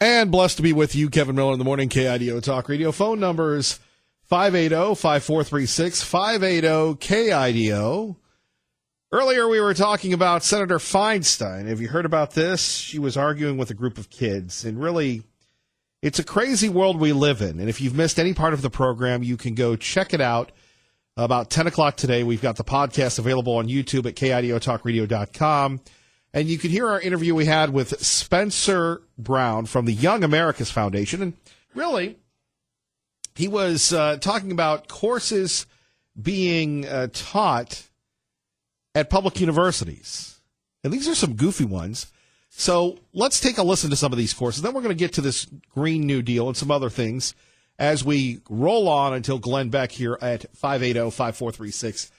And blessed to be with you, Kevin Miller in the morning, KIDO Talk Radio. Phone numbers 580-5436, 580-KIDO. Earlier we were talking about Senator Feinstein. Have you heard about this? She was arguing with a group of kids. And really, it's a crazy world we live in. And if you've missed any part of the program, you can go check it out. About 10 o'clock today, we've got the podcast available on YouTube at KIDOTalkRadio.com. And you can hear our interview we had with Spencer Brown from the Young America's Foundation. And really, he was talking about courses being taught at public universities. And these are some goofy ones. So let's take a listen to some of these courses. Then we're going to get to this Green New Deal and some other things as we roll on until Glenn Beck here at 580-5436,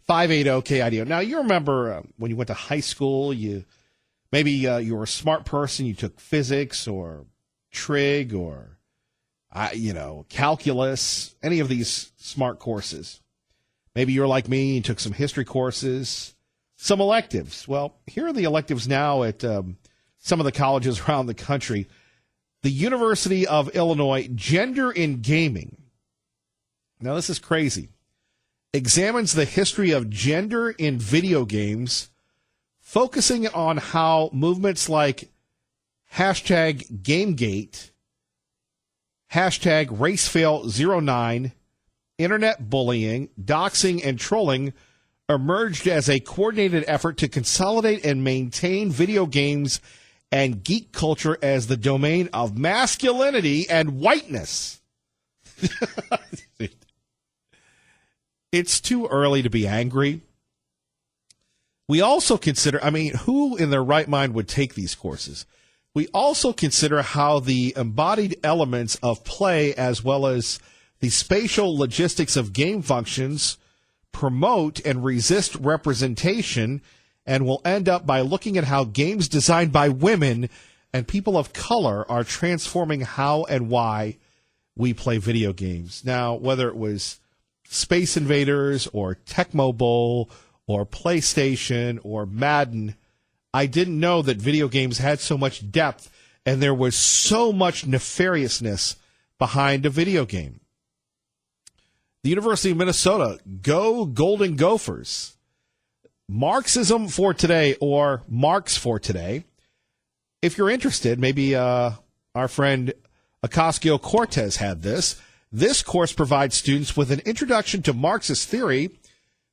580-KIDO. Now, you remember when you went to high school, maybe you were a smart person, you took physics or trig or, calculus, any of these smart courses. Maybe you're like me, you took some history courses, some electives. Well, here are the electives now at some of the colleges around the country. The University of Illinois, Gender in Gaming. Now, this is crazy. Examines the history of gender in video games, focusing on how movements like hashtag Gamegate, hashtag RaceFail09, internet bullying, doxing, and trolling emerged as a coordinated effort to consolidate and maintain video games and geek culture as the domain of masculinity and whiteness. It's too early to be angry. We also consider, who in their right mind would take these courses? We also consider how the embodied elements of play as well as the spatial logistics of game functions promote and resist representation, and will end up by looking at how games designed by women and people of color are transforming how and why we play video games. Now, whether it was Space Invaders or Tecmo Bowl or PlayStation or Madden, I didn't know that video games had so much depth and there was so much nefariousness behind a video game. The University of Minnesota, go Golden Gophers. Marxism for Today, or Marx for Today. If you're interested, maybe our friend Ocasio-Cortez had this. This course provides students with an introduction to Marxist theory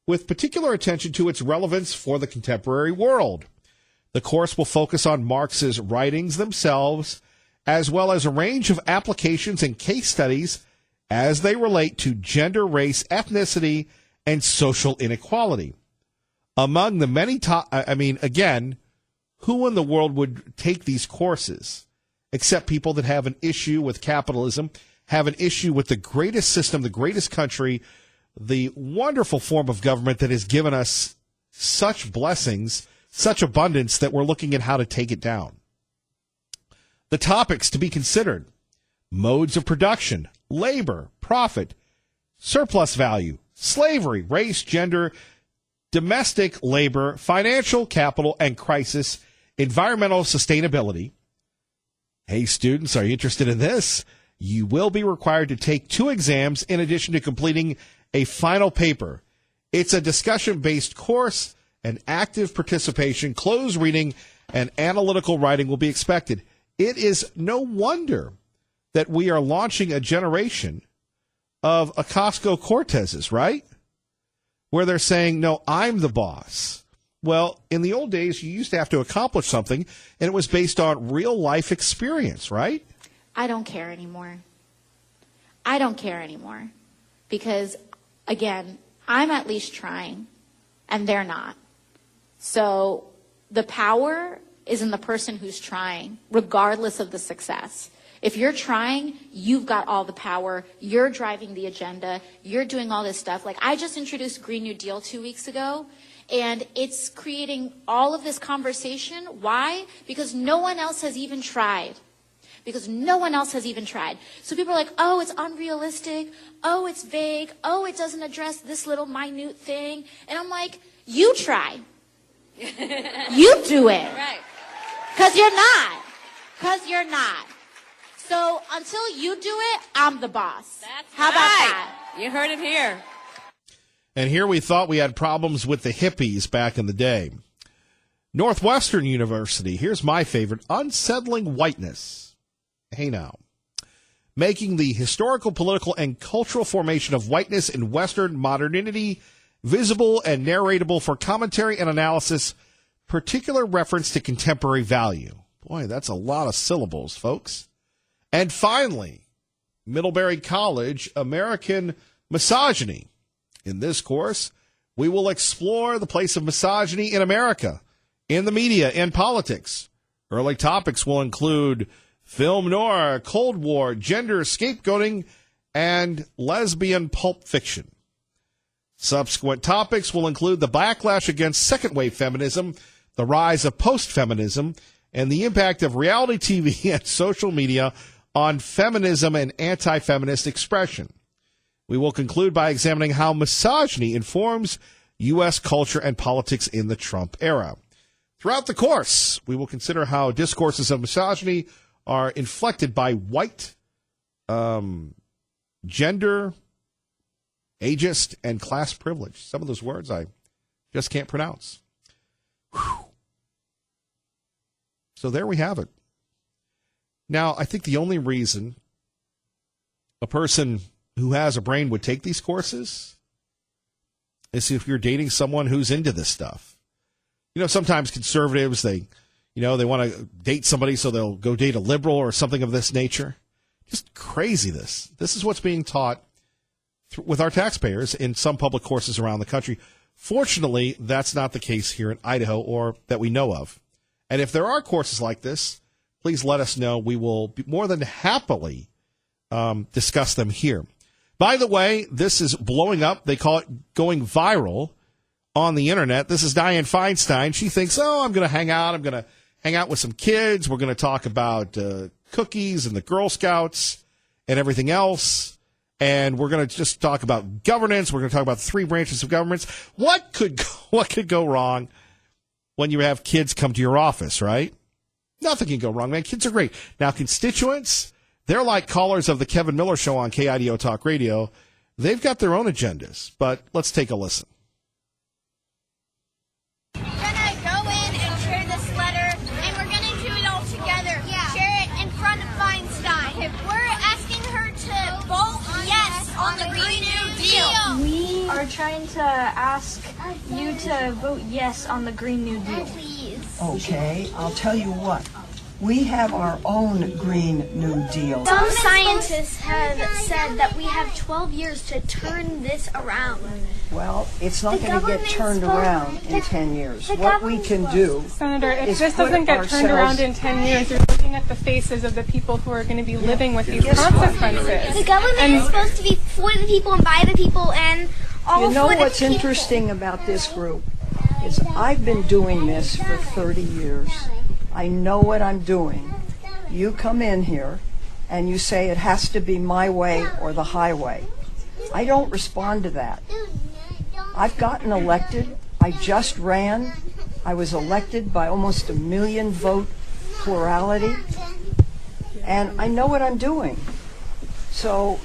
with particular attention to its relevance for the contemporary world. The course will focus on Marx's writings themselves, as well as a range of applications and case studies as they relate to gender, race, ethnicity, and social inequality. Among the many again, who in the world would take these courses except people that have an issue with capitalism, have an issue with the greatest system, the greatest country, the wonderful form of government that has given us such blessings, such abundance that we're looking at how to take it down. The topics to be considered: modes of production, labor, profit, surplus value, slavery, race, gender, domestic labor, financial capital and crisis, environmental sustainability. Hey, students, are you interested in this? You will be required to take 2 exams in addition to completing a final paper. It's a discussion-based course, and active participation, closed reading, and analytical writing will be expected. It is no wonder that we are launching a generation of Ocasio-Cortezes, right? Where they're saying, no, I'm the boss. Well, in the old days, you used to have to accomplish something, and it was based on real-life experience, right? I don't care anymore. I don't care anymore. Because, again, I'm at least trying, and they're not. So the power is in the person who's trying, regardless of the success. If you're trying, you've got all the power. You're driving the agenda. You're doing all this stuff. Like, I just introduced Green New Deal 2 weeks ago, and it's creating all of this conversation. Why? Because no one else has even tried. Because no one else has even tried. So people are like, oh, it's unrealistic. Oh, it's vague. Oh, it doesn't address this little minute thing. And I'm like, you try. You do it. Right. Because you're not. Because you're not. So until you do it, I'm the boss. That's How about right. that? You heard it here. And here we thought we had problems with the hippies back in the day. Northwestern University, here's my favorite, unsettling whiteness. Hey now. Making the historical, political, and cultural formation of whiteness in Western modernity visible and narratable for commentary and analysis, particular reference to contemporary value. Boy, that's a lot of syllables, folks. And finally, Middlebury College, American misogyny. In this course, we will explore the place of misogyny in America, in the media, and politics. Early topics will include film noir, Cold War, gender scapegoating, and lesbian pulp fiction. Subsequent topics will include the backlash against second-wave feminism, the rise of post-feminism, and the impact of reality TV and social media on feminism and anti-feminist expression. We will conclude by examining how misogyny informs U.S. culture and politics in the Trump era. Throughout the course, we will consider how discourses of misogyny are inflected by white, gender, ageist, and class privilege. Some of those words I just can't pronounce. Whew. So there we have it. Now, I think the only reason a person who has a brain would take these courses is if you're dating someone who's into this stuff. You know, sometimes conservatives, they want to date somebody so they'll go date a liberal or something of this nature. Just crazy this. This is what's being taught with our taxpayers in some public courses around the country. Fortunately, that's not the case here in Idaho or that we know of. And if there are courses like this, please let us know. We will be more than happily discuss them here. By the way, this is blowing up. They call it going viral on the internet. This is Dianne Feinstein. She thinks, I'm going to hang out. I'm going to hang out with some kids. We're going to talk about cookies and the Girl Scouts and everything else. And we're going to just talk about governance. We're going to talk about 3 branches of government. What could go wrong when you have kids come to your office, right? Nothing can go wrong, man. Kids are great. Now, constituents, they're like callers of the Kevin Miller Show on KIDO Talk Radio. They've got their own agendas, but let's take a listen. We're gonna go in and share this letter, and we're gonna do it all together. Yeah. Share it in front of Feinstein. Okay. We're asking her to vote yes on the Green New Deal. We are trying to ask you to vote yes on the Green New Deal. Please. Okay, I'll tell you what. We have our own Green New Deal. Some scientists have said that we have 12 years to turn this around. Well, it's not The going to get government's turned supposed- around in the- 10 years. the What we can do Senator, if is this put doesn't get turned ourselves- around in 10 years, you're looking at the faces of the people who are going to be living with these Guess what? consequences. The government is supposed to be for the people and by the people and all You know for the what's people. interesting about this group is I've been doing this for 30 years. I know what I'm doing. You come in here and you say it has to be my way or the highway. I don't respond to that. I've gotten elected. I just ran. I was elected by almost 1 million vote plurality. And I know what I'm doing. So,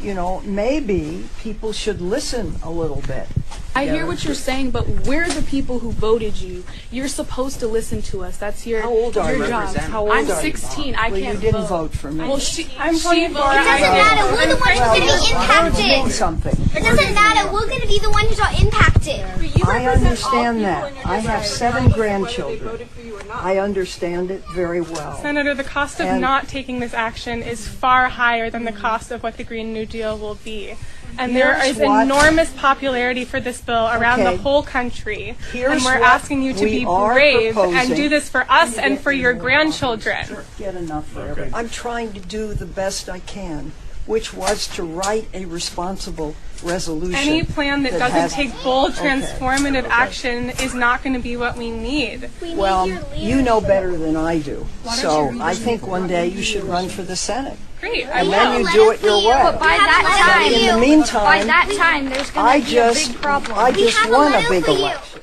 maybe people should listen a little bit. I hear what you're saying, but we're the people who voted you. You're supposed to listen to us. That's your How old are your you? job. How old I'm are you? 16. I Well, can't you didn't vote for me. Well, I'm 24. It doesn't matter. We're the ones who's going to be Means impacted. something. It doesn't matter. We're going to be the ones who's all impacted. I understand that. I have 7 grandchildren. I understand it very well. Senator, the cost of And- not taking this action is far higher than the cost of what the Green New Deal will be. And there Here's is what- enormous popularity for this bill around Okay. the whole country. Here's And we're what asking you to we be are brave and proposing. do this for us and for your grandchildren. Get enough for everyone. I'm trying to do the best I can, which was to write a responsible resolution. Any plan that doesn't has- take bold, Okay. transformative action is not going to be what we need. Well, you know better than I do. So I think one day you should run for the Senate. Great, I And will. then you do it your way. By that time, In the meantime, by that time, there's going I to be just, a big problem. I We just have won a letter big for you. election.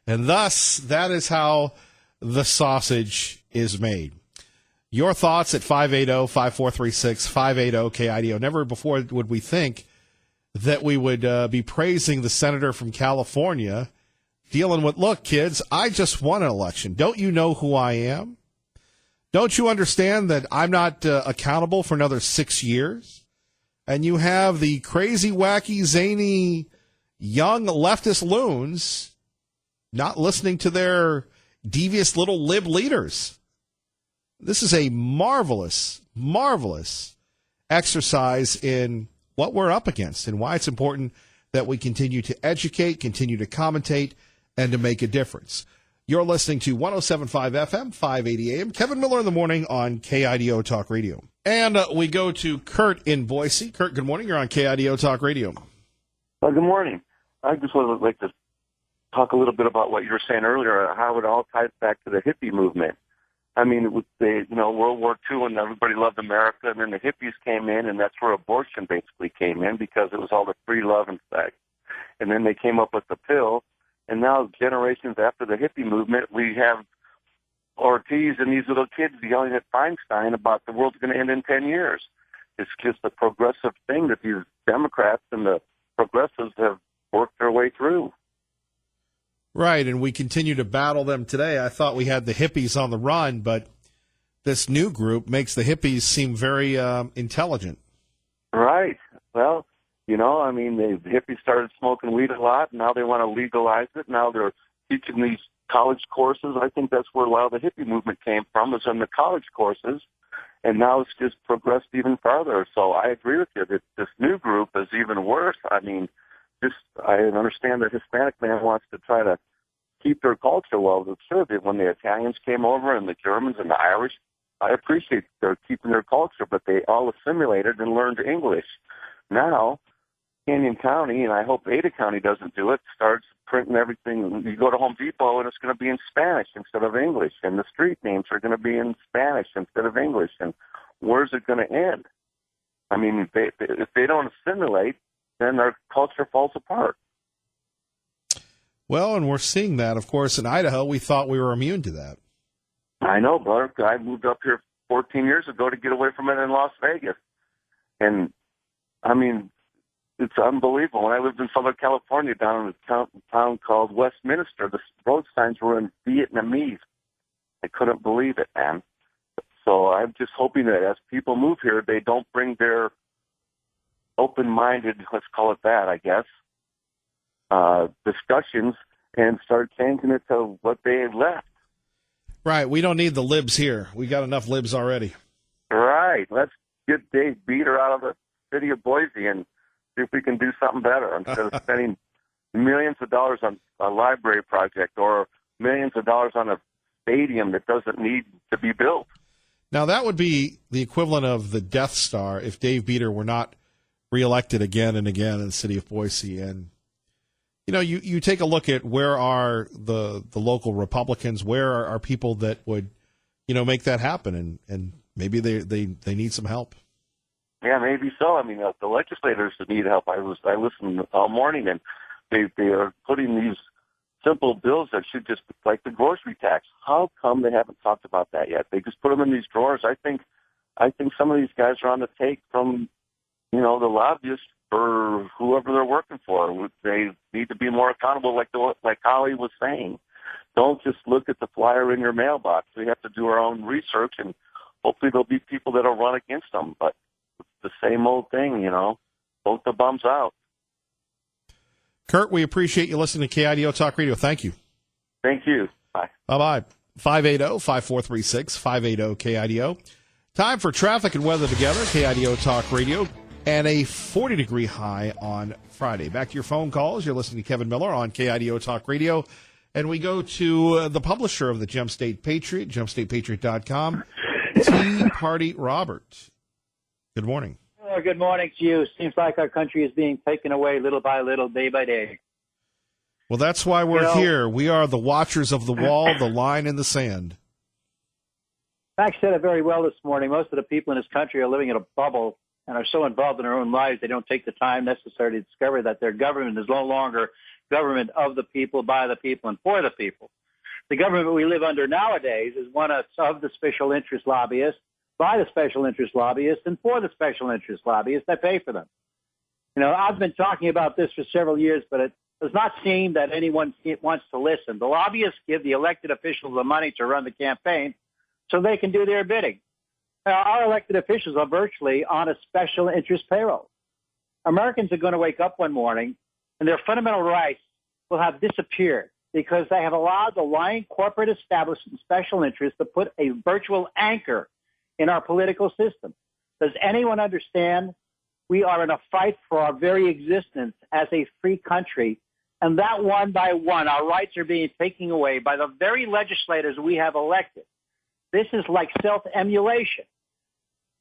And thus, that is how the sausage is made. Your thoughts at 580-5436, 580-KIDO. Never before would we think that we would be praising the senator from California dealing with, look, kids, I just won an election. Don't you know who I am? Don't you understand that I'm not accountable for another 6 years? And you have the crazy, wacky, zany, young leftist loons not listening to their devious little lib leaders. This is a marvelous, marvelous exercise in what we're up against and why it's important that we continue to educate, continue to commentate, and to make a difference. You're listening to 107.5 FM, 580 AM. Kevin Miller in the morning on KIDO Talk Radio. And we go to Kurt in Boise. Kurt, good morning. You're on KIDO Talk Radio. Well, good morning. I just would like to talk a little bit about what you were saying earlier, how it all ties back to the hippie movement. I mean, with the, World War II, and everybody loved America, and then the hippies came in, and that's where abortion basically came in because it was all the free love and sex. And then they came up with the pill, and now generations after the hippie movement, we have Ortiz and these little kids yelling at Feinstein about the world's going to end in 10 years. It's just a progressive thing that these Democrats and the progressives have worked their way through. Right, and we continue to battle them today. I thought we had the hippies on the run, but this new group makes the hippies seem very intelligent. Right. Well, the hippies started smoking weed a lot, and now they want to legalize it. Now they're teaching these college courses. I think that's where a lot of the hippie movement came from, is in the college courses, and now it's just progressed even farther. So I agree with you that this new group is even worse. I mean, I understand that Hispanic man wants to try to keep their culture. Well, sure, when the Italians came over and the Germans and the Irish, I appreciate they're keeping their culture, but they all assimilated and learned English. Now, Canyon County, and I hope Ada County doesn't do it, starts printing everything. You go to Home Depot and it's going to be in Spanish instead of English, and the street names are going to be in Spanish instead of English. And where's it going to end? I mean, if they don't assimilate, then our culture falls apart. Well, and we're seeing that, of course, in Idaho. We thought we were immune to that. I know, brother. I moved up here 14 years ago to get away from it in Las Vegas. And, I mean, it's unbelievable. When I lived in Southern California down in a town called Westminster, the road signs were in Vietnamese. I couldn't believe it, man. So I'm just hoping that as people move here, they don't bring their open-minded, let's call it that, I guess, discussions and start changing it to what they left. Right. We don't need the libs here. We got enough libs already. Right. Let's get Dave Beater out of the city of Boise and see if we can do something better instead of spending millions of dollars on a library project or millions of dollars on a stadium that doesn't need to be built. Now, that would be the equivalent of the Death Star if Dave Beater were not reelected again and again in the city of Boise. And, you take a look at where are the local Republicans, where are people that would, make that happen, and maybe they need some help. Yeah, maybe so. I mean, the legislators need help. I listened all morning, and they are putting these simple bills that should just, like the grocery tax. How come they haven't talked about that yet? They just put them in these drawers. I think some of these guys are on the take from, the lobbyists for whoever they're working for. They need to be more accountable, like Holly was saying. Don't just look at the flyer in your mailbox. We have to do our own research, and hopefully there'll be people that'll run against them. But it's the same old thing, vote the bums out. Kurt, we appreciate you listening to KIDO Talk Radio. Thank you. Thank you. Bye. Bye-bye. 580-5436, 580-KIDO. Time for traffic and weather together, KIDO Talk Radio, and a 40-degree high on Friday. Back to your phone calls. You're listening to Kevin Miller on KIDO Talk Radio. And we go to the publisher of the Gem State Patriot, gemstatepatriot.com, Tea Party Robert. Good morning. Good morning to you. Seems like our country is being taken away little by little, day by day. Well, that's why we're here. We are the watchers of the wall, the line in the sand. Max said it very well this morning. Most of the people in this country are living in a bubble and are so involved in their own lives, they don't take the time necessary to discover that their government is no longer government of the people, by the people, and for the people. The government we live under nowadays is one of the special interest lobbyists, by the special interest lobbyists, and for the special interest lobbyists that pay for them. You know, I've been talking about this for several years, but it does not seem that anyone wants to listen. The lobbyists give the elected officials the money to run the campaign so they can do their bidding. Our elected officials are virtually on a special interest payroll. Americans are going to wake up one morning and their fundamental rights will have disappeared because they have allowed the lying corporate establishment special interests to put a virtual anchor in our political system. Does anyone understand? We are in a fight for our very existence as a free country, and that one by one, our rights are being taken away by the very legislators we have elected. This is like self-emulation.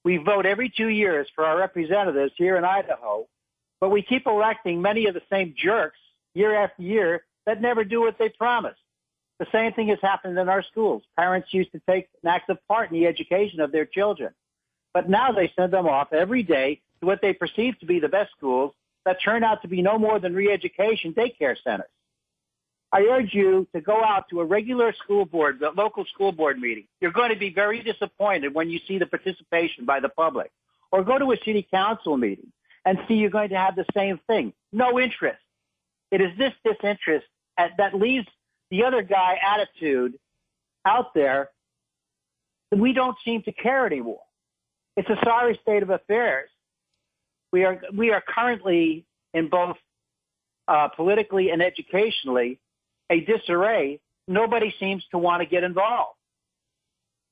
We vote every 2 years for our representatives here in Idaho, but we keep electing many of the same jerks year after year that never do what they promise. The same thing has happened in our schools. Parents used to take an active part in the education of their children, but now they send them off every day to what they perceive to be the best schools that turn out to be no more than re-education daycare centers. I urge you to go out to a regular school board, the local school board meeting. You're going to be very disappointed when you see the participation by the public. Or go to a city council meeting and see you're going to have the same thing. No interest. It is this disinterest that leaves the other guy attitude out there that we don't seem to care anymore. It's a sorry state of affairs. We are currently in both politically and educationally a disarray. Nobody seems to want to get involved.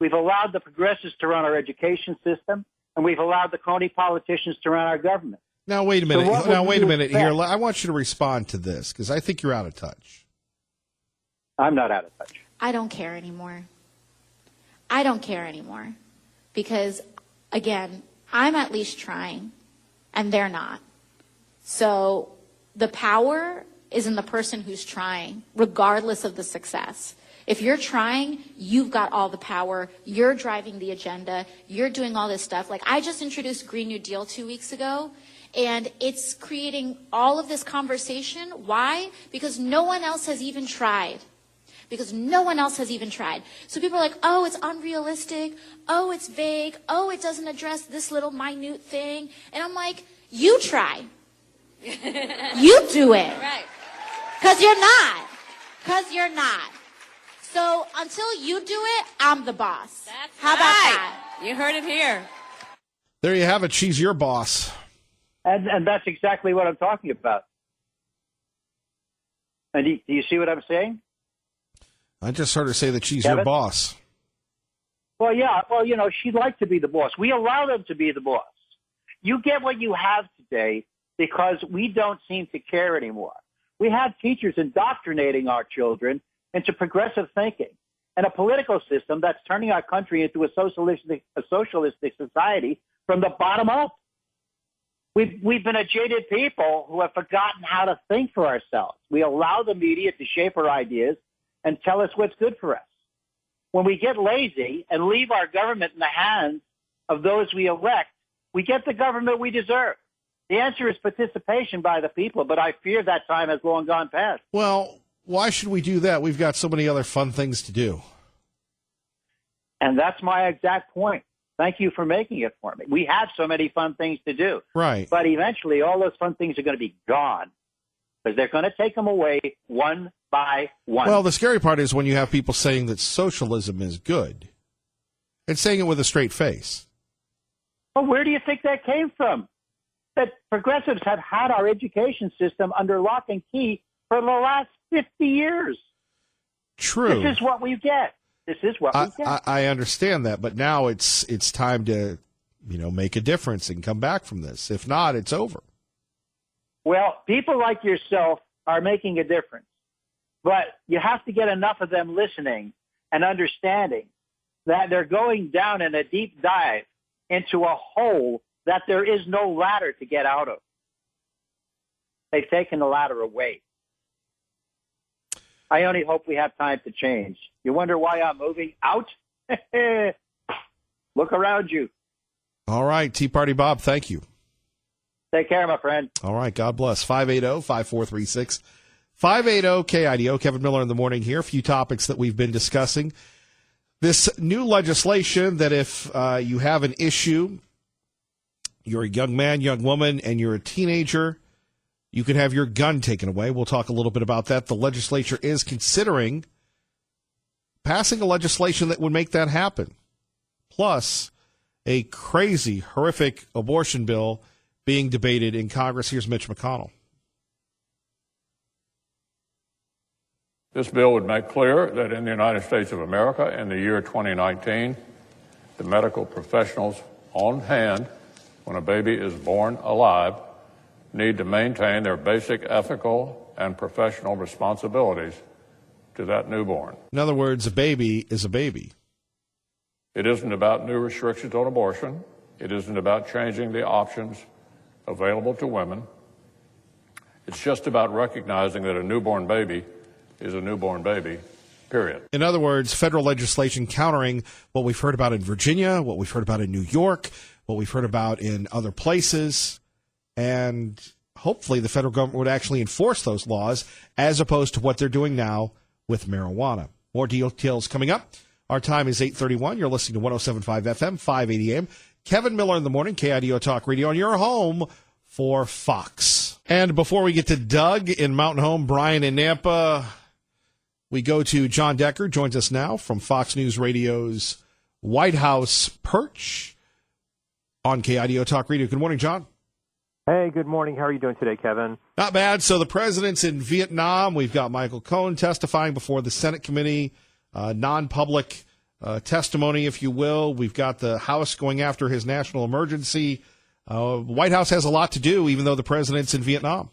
We've allowed the progressives to run our education system, and we've allowed the crony politicians to run our government. Now, wait a minute. So wait a minute here. I want you to respond to this because I think you're out of touch. I'm not out of touch. I don't care anymore. I don't care anymore because, again, I'm at least trying, and they're not. So the power is in the person who's trying, regardless of the success. If you're trying, you've got all the power. You're driving the agenda. You're doing all this stuff. Like, I just introduced Green New Deal 2 weeks ago, and it's creating all of this conversation. Why? Because no one else has even tried. Because no one else has even tried. So people are like, oh, it's unrealistic. Oh, it's vague. Oh, it doesn't address this little minute thing. And I'm like, you try. You do it. Right. Because you're not. Because you're not. So until you do it, I'm the boss. That's How about that? You heard it here. There you have it. She's your boss. And that's exactly what I'm talking about. And do you see what I'm saying? I just heard her say that she's Kevin? your boss. Well, yeah. Well, you know, she'd like to be the boss. We allow them to be the boss. You get what you have today because we don't seem to care anymore. We have teachers indoctrinating our children into progressive thinking and a political system that's turning our country into a socialistic society from the bottom up. We've been a jaded people who have forgotten how to think for ourselves. We allow the media to shape our ideas and tell us what's good for us. When we get lazy and leave our government in the hands of those we elect, we get the government we deserve. The answer is participation by the people, but I fear that time has long gone past. Well, why should we do that? We've got so many other fun things to do. And that's my exact point. Thank you for making it for me. We have so many fun things to do. Right. But eventually all those fun things are going to be gone because they're going to take them away one by one. Well, the scary part is when you have people saying that socialism is good and saying it with a straight face. Well, where do you think that came from? That progressives have had our education system under lock and key for the last 50 years. True. This is what we get. This is what we get. I understand that, but now it's time to, make a difference and come back from this. If not, it's over. Well, people like yourself are making a difference, but you have to get enough of them listening and understanding that they're going down in a deep dive into a hole that there is no ladder to get out of. They've taken the ladder away. I only hope we have time to change. You wonder why I'm moving out? Look around you. All right, Tea Party Bob, thank you. Take care, my friend. All right, God bless. 580-5436. 580-KIDO, Kevin Miller in the morning here. A few topics that we've been discussing. This new legislation that if you have an issue, you're a young man, young woman, and you're a teenager, you can have your gun taken away. We'll talk a little bit about that. The legislature is considering passing a legislation that would make that happen. Plus, a crazy, horrific abortion bill being debated in Congress. Here's Mitch McConnell. This bill would make clear that in the United States of America in the year 2019, the medical professionals on hand when a baby is born alive need to maintain their basic ethical and professional responsibilities to that newborn. In other words, a baby is a baby. It isn't about new restrictions on abortion. It isn't about changing the options available to women. It's just about recognizing that a newborn baby is a newborn baby, period. In other words, federal legislation countering what we've heard about in Virginia, what we've heard about in New York, what we've heard about in other places, and hopefully the federal government would actually enforce those laws as opposed to what they're doing now with marijuana. More details coming up. Our time is 8:31. You're listening to 107.5 FM, 580 AM. Kevin Miller in the morning, KIDO Talk Radio, and your home for Fox. And before we get to Doug in Mountain Home, Brian in Nampa, we go to John Decker, joins us now from Fox News Radio's White House perch on KIDO Talk Radio. Good morning, John. Hey, good morning. How are you doing today, Kevin? Not bad. So the president's in Vietnam. We've got Michael Cohen testifying before the Senate committee, non-public testimony, if you will. We've got the House going after his national emergency. The White House has a lot to do, even though the president's in Vietnam.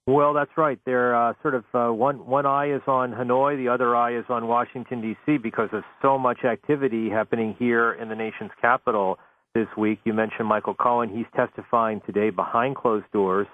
Well, that's right. They're one eye is on Hanoi, the other eye is on Washington, D.C., because of so much activity happening here in the nation's capital this week. You mentioned Michael Cohen. He's testifying today behind closed doors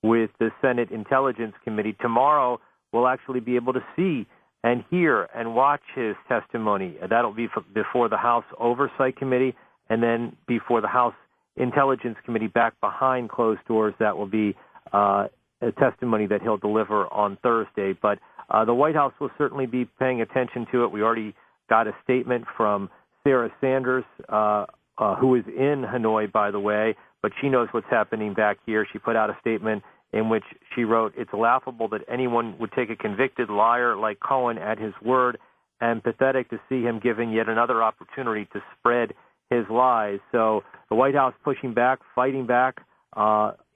with the Senate Intelligence Committee. Tomorrow, we'll actually be able to see and hear and watch his testimony. That'll be before the House Oversight Committee and then before the House Intelligence Committee back behind closed doors. That will be a testimony that he'll deliver on Thursday. But the White House will certainly be paying attention to it. We already got a statement from Sarah Sanders, who is in Hanoi, by the way, but she knows what's happening back here. She put out a statement in which she wrote, "It's laughable that anyone would take a convicted liar like Cohen at his word, and pathetic to see him given yet another opportunity to spread his lies." So the White House pushing back, fighting back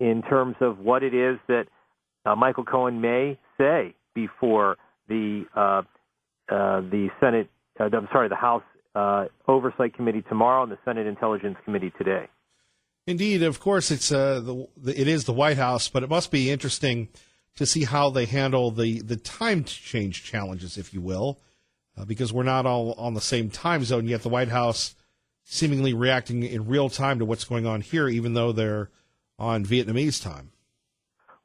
in terms of what it is that Michael Cohen may say before the Senate, the House Oversight Committee tomorrow and the Senate Intelligence Committee today. Indeed, of course, it is the White House, but it must be interesting to see how they handle the time change challenges, if you will, because we're not all on the same time zone, yet the White House seemingly reacting in real time to what's going on here, even though they're on Vietnamese time.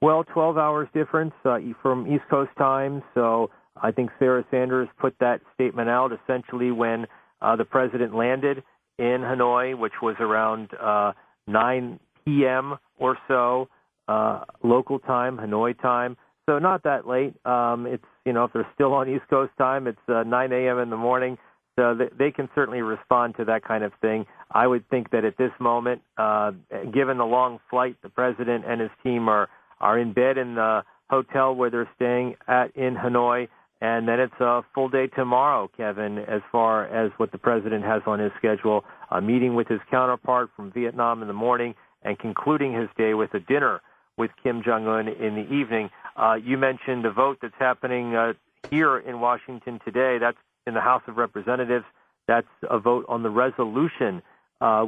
Well, 12 hours difference from East Coast time, so I think Sarah Sanders put that statement out essentially when the president landed in Hanoi, which was around 9 p.m. or so, local time, Hanoi time. So not that late. It's, if they're still on East Coast time, it's 9 a.m. in the morning. So they can certainly respond to that kind of thing. I would think that at this moment, given the long flight, the president and his team are in bed in the hotel where they're staying in Hanoi. And then it's a full day tomorrow, Kevin, as far as what the president has on his schedule, a meeting with his counterpart from Vietnam in the morning and concluding his day with a dinner with Kim Jong-un in the evening. You mentioned the vote that's happening here in Washington today. That's in the House of Representatives. That's a vote on the resolution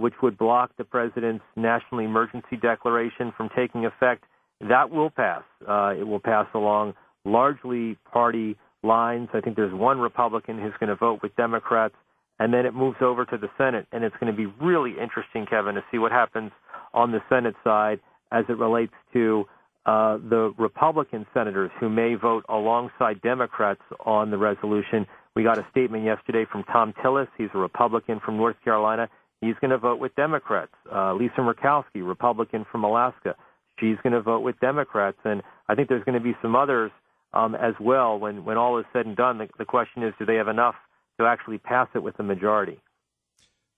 which would block the president's national emergency declaration from taking effect. That will pass. It will pass along largely party lines. I think there's one Republican who's going to vote with Democrats, and then it moves over to the Senate, and it's going to be really interesting, Kevin, to see what happens on the Senate side as it relates to the Republican senators who may vote alongside Democrats on the resolution. We got a statement yesterday from Tom Tillis. He's a Republican from North Carolina. He's going to vote with Democrats. Lisa Murkowski, Republican from Alaska. She's going to vote with Democrats. And I think there's going to be some others as well. When all is said and done, the question is, do they have enough to actually pass it with the majority?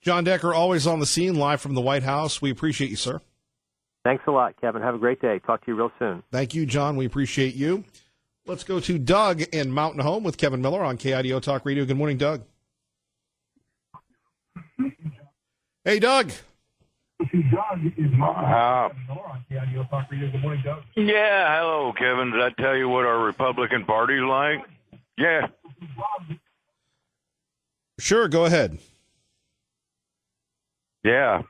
John Decker, always on the scene, live from the White House. We appreciate you, sir. Thanks a lot, Kevin. Have a great day. Talk to you real soon. Thank you, John. We appreciate you. Let's go to Doug in Mountain Home with Kevin Miller on KIDO Talk Radio. Good morning, Doug. Hey, Doug. Yeah, hello, Kevin. Did I tell you what our Republican Party's like? Yeah. Sure, go ahead. Yeah.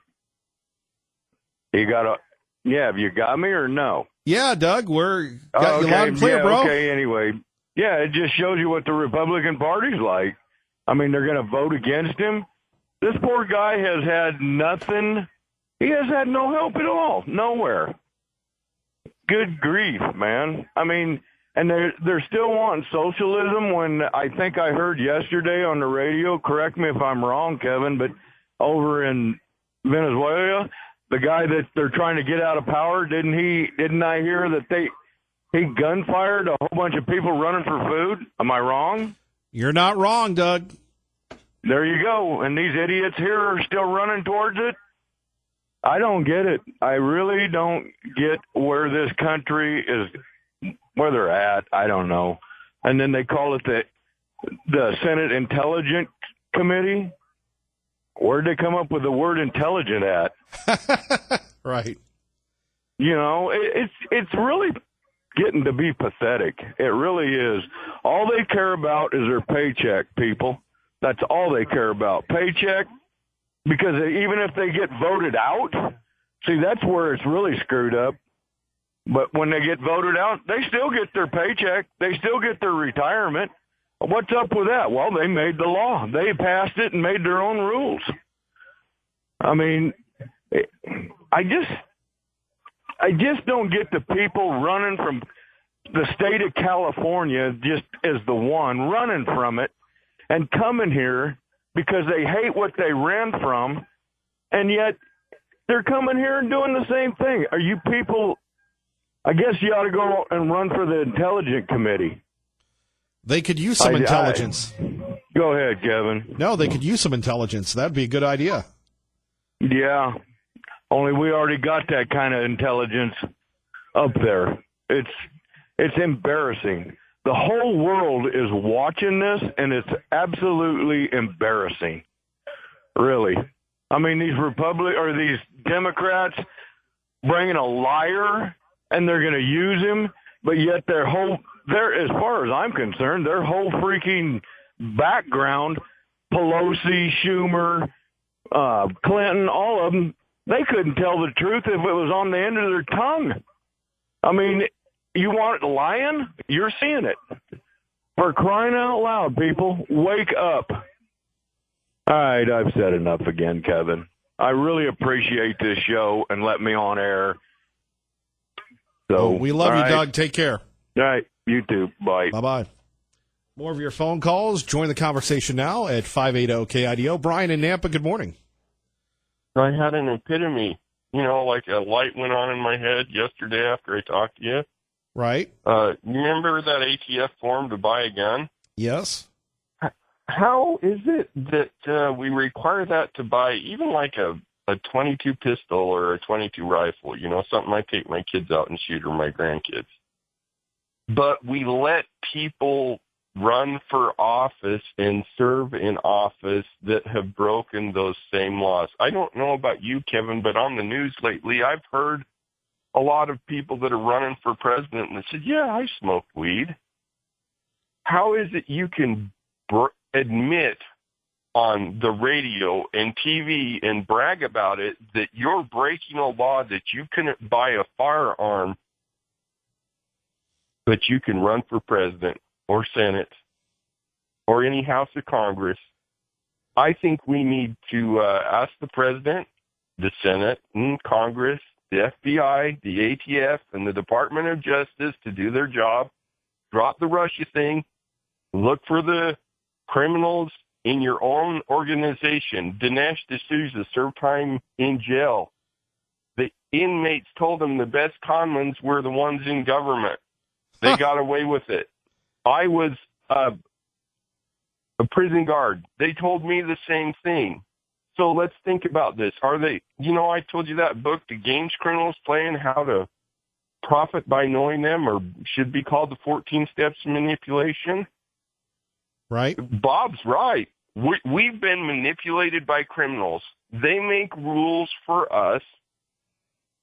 Have you got me or no? Yeah, Doug, we're got you loud and clear, bro. Okay, anyway. Yeah, it just shows you what the Republican Party's like. I mean, they're going to vote against him. This poor guy has had nothing. He has had no help at all. Nowhere. Good grief, man. I mean, and they're still wanting socialism when I think I heard yesterday on the radio, correct me if I'm wrong, Kevin, but over in Venezuela, the guy that they're trying to get out of power, didn't I hear that he gunfired a whole bunch of people running for food? Am I wrong? You're not wrong, Doug. There you go. And these idiots here are still running towards it? I don't get it. I really don't get where this country is, where they're at. I don't know. And then they call it the Senate Intelligence Committee. Where'd they come up with the word intelligent at? Right. You know, it's really getting to be pathetic. It really is. All they care about is their paycheck, people. That's all they care about. Paycheck, because even if they get voted out, see, that's where it's really screwed up. But when they get voted out, they still get their paycheck. They still get their retirement. What's up with that? Well, they made the law. They passed it and made their own rules. I mean, I just don't get the people running from the state of California just as the one running from it and coming here because they hate what they ran from, and yet they're coming here and doing the same thing. Are you people, I guess you ought to go and run for the Intelligence Committee. They could use some intelligence. Go ahead, Kevin. No, they could use some intelligence. That'd be a good idea. Yeah, only we already got that kind of intelligence up there. It's embarrassing. The whole world is watching this, and it's absolutely embarrassing. Really. I mean, these Democrats bringing a liar, and they're going to use him, but yet as far as I'm concerned, their whole freaking background, Pelosi, Schumer, Clinton, all of them, they couldn't tell the truth if it was on the end of their tongue. I mean, you want it lying? You're seeing it. For crying out loud, people, wake up. All right, I've said enough again, Kevin. I really appreciate this show and let me on air. So we love you, Doug. Take care. All right, you too. Bye. Bye-bye. More of your phone calls. Join the conversation now at 580-KIDO. Brian in Nampa, good morning. I had an epiphany. You know, like a light went on in my head yesterday after I talked to you. Right. You remember that ATF form to buy a gun? Yes. How is it that we require that to buy even like a 22 pistol or a 22 rifle, you know, something I take my kids out and shoot or my grandkids? But we let people run for office and serve in office that have broken those same laws. I don't know about you, Kevin, but on the news lately, I've heard a lot of people that are running for president and they said, yeah, I smoked weed. How is it you can admit on the radio and TV and brag about it that you're breaking a law that you couldn't buy a firearm, but you can run for president or Senate or any House of Congress? I think we need to ask the president, the Senate, and Congress, the FBI, the ATF, and the Department of Justice to do their job, drop the Russia thing, look for the criminals in your own organization. Dinesh D'Souza served time in jail. The inmates told him the best conmans were the ones in government. They got away with it. I was a prison guard. They told me the same thing. So let's think about this. Are they, I told you that book, The Games Criminals Play and How to Profit by Knowing Them, or should be called The 14 Steps of Manipulation. Right. Bob's right. We've been manipulated by criminals. They make rules for us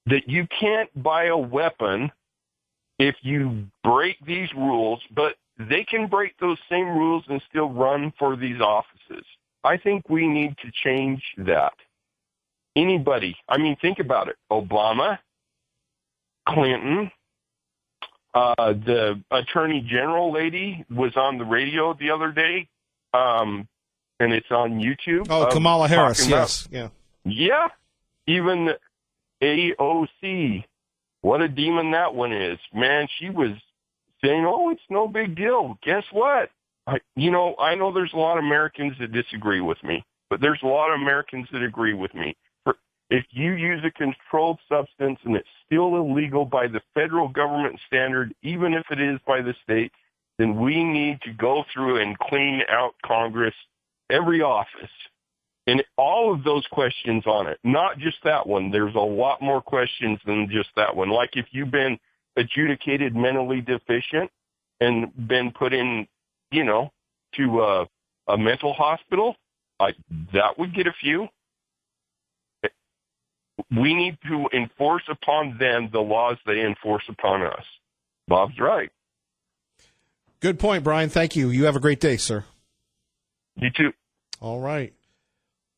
that you can't buy a weapon if you break these rules, but they can break those same rules and still run for these offices. I think we need to change that. Anybody, think about it. Obama, Clinton, the Attorney General lady was on the radio the other day, and it's on YouTube. Oh, Kamala Harris, yes. Yeah. Yeah. Even AOC, what a demon that one is. Man, she was saying, it's no big deal. Guess what? I know there's a lot of Americans that disagree with me, but there's a lot of Americans that agree with me. If you use a controlled substance and it's still illegal by the federal government standard, even if it is by the state, then we need to go through and clean out Congress, every office, and all of those questions on it. Not just that one. There's a lot more questions than just that one. Like if you've been adjudicated mentally deficient and been put in, to a mental hospital, that would get a few. We need to enforce upon them the laws they enforce upon us. Bob's right. Good point, Brian. Thank you. You have a great day, sir. You too. All right.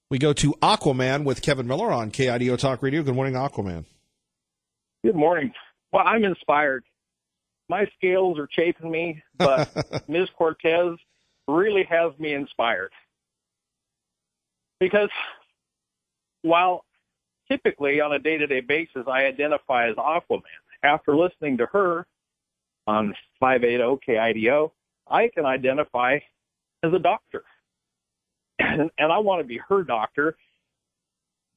We go to Aquaman with Kevin Miller on KIDO Talk Radio. Good morning, Aquaman. Good morning. Well, I'm inspired. My scales are chafing me, but Ms. Cortez really has me inspired. Because while typically on a day-to-day basis I identify as Aquaman, after listening to her on 580 KIDO, I can identify as a doctor. And I want to be her doctor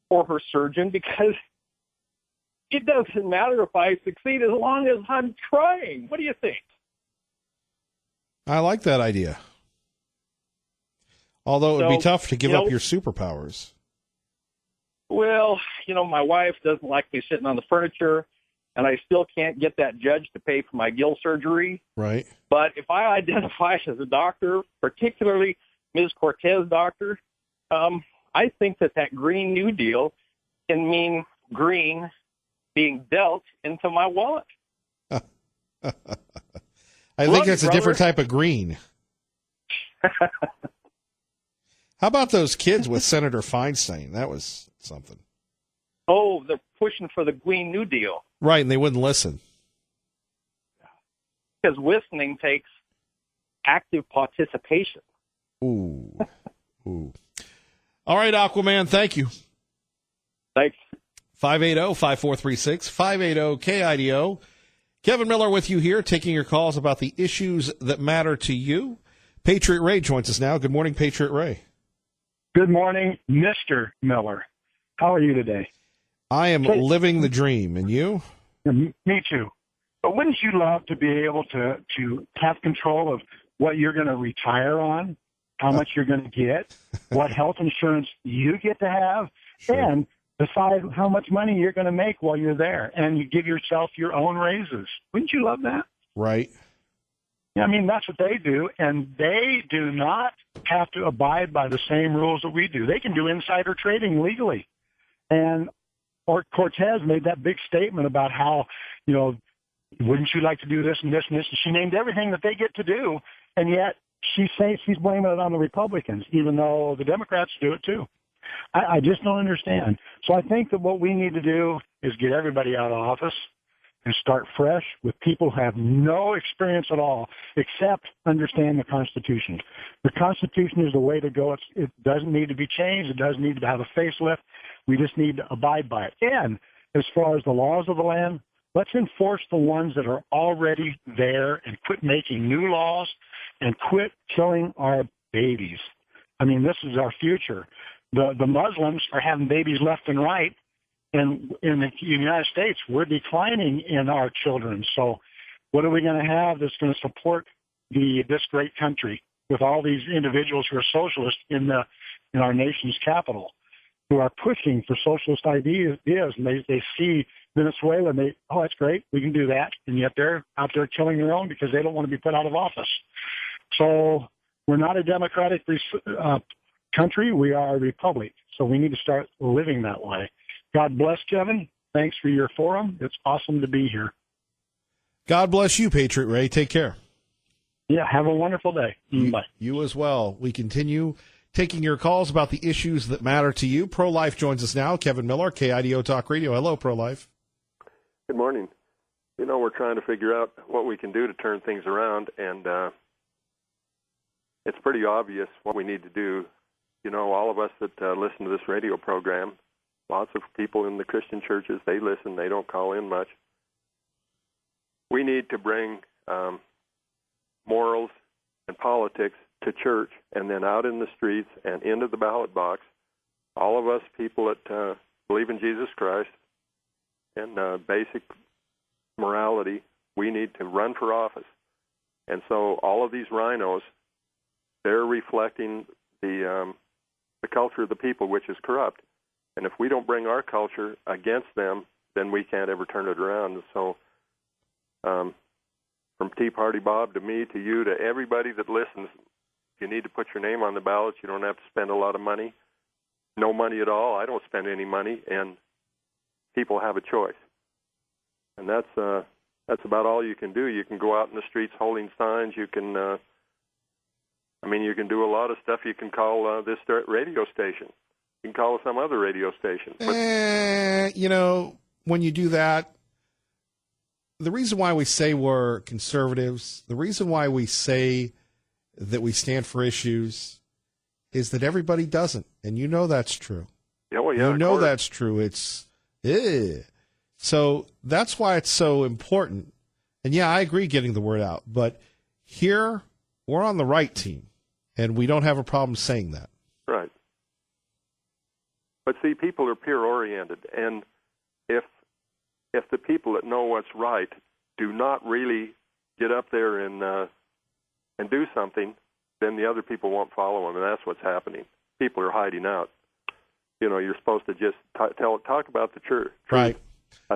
or her surgeon, because it doesn't matter if I succeed as long as I'm trying. What do you think? I like that idea. Although it would be tough to give up your superpowers. Well, my wife doesn't like me sitting on the furniture, and I still can't get that judge to pay for my gill surgery. Right. But if I identify as a doctor, particularly Ms. Cortez doctor, I think that Green New Deal can mean green being dealt into my wallet. I think that's a different type of green. How about those kids with Senator Feinstein? That was something. Oh, they're pushing for the Green New Deal. Right, and they wouldn't listen. Because listening takes active participation. Ooh. Ooh. All right, Aquaman, thank you. Thanks. 580-5436, 580-KIDO. Kevin Miller with you here, taking your calls about the issues that matter to you. Patriot Ray joins us now. Good morning, Patriot Ray. Good morning, Mr. Miller. How are you today? I am living the dream, and you? Me too. But wouldn't you love to be able to have control of what you're going to retire on, how much you're going to get, what health insurance you get to have, and decide how much money you're going to make while you're there, and you give yourself your own raises? Wouldn't you love that? Right. I mean, that's what they do, and they do not have to abide by the same rules that we do. They can do insider trading legally. And Cortez made that big statement about how, wouldn't you like to do this and this and this? And she named everything that they get to do, and yet she's blaming it on the Republicans, even though the Democrats do it too. I just don't understand. So I think that what we need to do is get everybody out of office and start fresh with people who have no experience at all except understand the Constitution. The Constitution is the way to go. It doesn't need to be changed. It doesn't need to have a facelift. We just need to abide by it. And as far as the laws of the land, let's enforce the ones that are already there and quit making new laws and quit killing our babies. I mean, this is our future. The Muslims are having babies left and right. And in the United States, we're declining in our children. So what are we going to have that's going to support this great country with all these individuals who are socialists in our nation's capital, who are pushing for socialist ideas, and they see Venezuela and that's great, we can do that, and yet they're out there killing their own because they don't want to be put out of office. So we're not a democratic country, we are a republic, so we need to start living that way. God bless, Kevin. Thanks for your forum. It's awesome to be here. God bless you, Patriot Ray. Take care. Yeah, have a wonderful day. Bye. You as well. We continue taking your calls about the issues that matter to you. Pro-Life joins us now. Kevin Miller, KIDO Talk Radio. Hello, Pro-Life. Good morning. We're trying to figure out what we can do to turn things around, and it's pretty obvious what we need to do. All of us that listen to this radio program, lots of people in the Christian churches, they listen, they don't call in much. We need to bring morals and politics to church and then out in the streets and into the ballot box. All of us people that believe in Jesus Christ and basic morality, we need to run for office. And so all of these rhinos, they're reflecting the culture of the people, which is corrupt. And if we don't bring our culture against them, then we can't ever turn it around. And so from Tea Party Bob to me to you to everybody that listens, you need to put your name on the ballot. You don't have to spend a lot of money. No money at all. I don't spend any money, and people have a choice. And that's about all you can do. You can go out in the streets holding signs. You can you can do a lot of stuff. You can call this radio station. You can call some other radio station. When you do that, the reason why we say we're conservatives, the reason why we say that we stand for issues is that everybody doesn't. And that's true. That's true. It's, so that's why it's so important. And yeah, I agree getting the word out, but here we're on the right team and we don't have a problem saying that. Right. But see, people are peer oriented, and if the people that know what's right do not really get up there and do something, then the other people won't follow them, and that's what's happening. People are hiding out. You're supposed to just talk about the church. Right.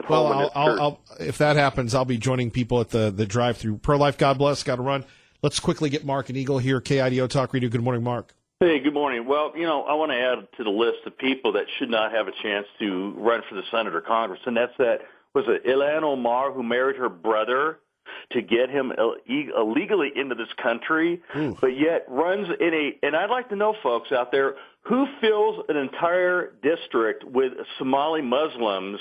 Well, I'll if that happens, I'll be joining people at the drive-through. Pro-Life, God bless. Got to run. Let's quickly get Mark and Eagle here. KIDO Talk Radio. Good morning, Mark. Hey, good morning. Well, I want to add to the list of people that should not have a chance to run for the Senate or Congress, and that's was it Ilhan Omar, who married her brother to get him illegally into this country, but yet runs and I'd like to know, folks out there, who fills an entire district with Somali Muslims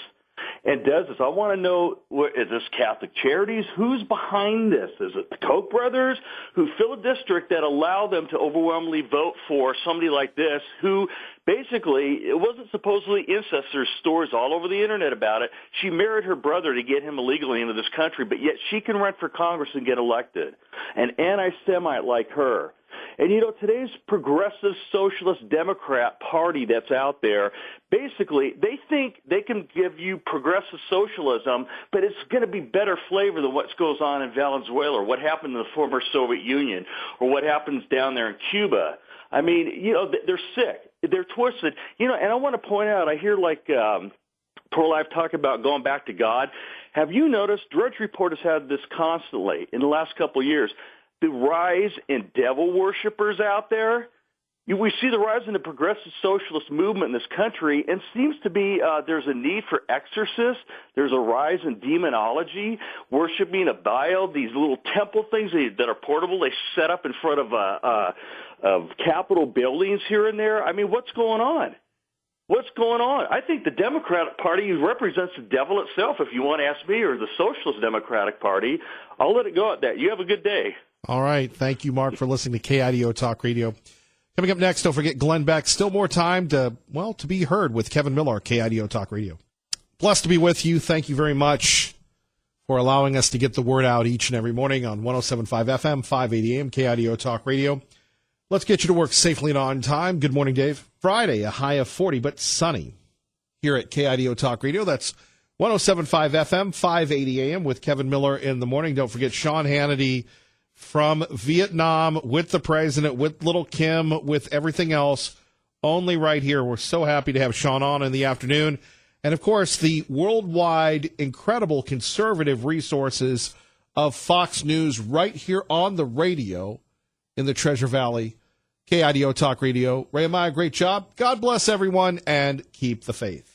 and does this? I want to know, is this Catholic Charities? Who's behind this? Is it the Koch brothers who fill a district that allow them to overwhelmingly vote for somebody like this who basically, it wasn't supposedly incest. There's stories all over the internet about it. She married her brother to get him illegally into this country, but yet she can run for Congress and get elected. An anti-Semite like her. And, today's progressive socialist Democrat party that's out there, basically, they think they can give you progressive socialism, but it's going to be better flavor than what goes on in Venezuela or what happened in the former Soviet Union or what happens down there in Cuba. I mean, they're sick. They're twisted. And I want to point out, I hear Pro-Life talk about going back to God. Have you noticed, Drudge Report has had this constantly in the last couple of years, the rise in devil worshippers out there? We see the rise in the progressive socialist movement in this country, and seems to be there's a need for exorcists. There's a rise in demonology, worshiping a Baal, these little temple things that are portable. They set up in front of Capitol buildings here and there. I mean, what's going on? What's going on? I think the Democratic Party represents the devil itself, if you want to ask me, or the Socialist Democratic Party. I'll let it go at that. You have a good day. All right. Thank you, Mark, for listening to KIDO Talk Radio. Coming up next, don't forget Glenn Beck. Still more time to be heard with Kevin Miller, KIDO Talk Radio. Blessed to be with you. Thank you very much for allowing us to get the word out each and every morning on 107.5 FM, 580 AM, KIDO Talk Radio. Let's get you to work safely and on time. Good morning, Dave. Friday, a high of 40, but sunny here at KIDO Talk Radio. That's 107.5 FM, 580 AM with Kevin Miller in the morning. Don't forget Sean Hannity from Vietnam with the president, with little Kim, with everything else, only right here. We're so happy to have Sean on in the afternoon. And, of course, the worldwide incredible conservative resources of Fox News right here on the radio in the Treasure Valley. KIDO Talk Radio. Ray Amaya, great job. God bless everyone, and keep the faith.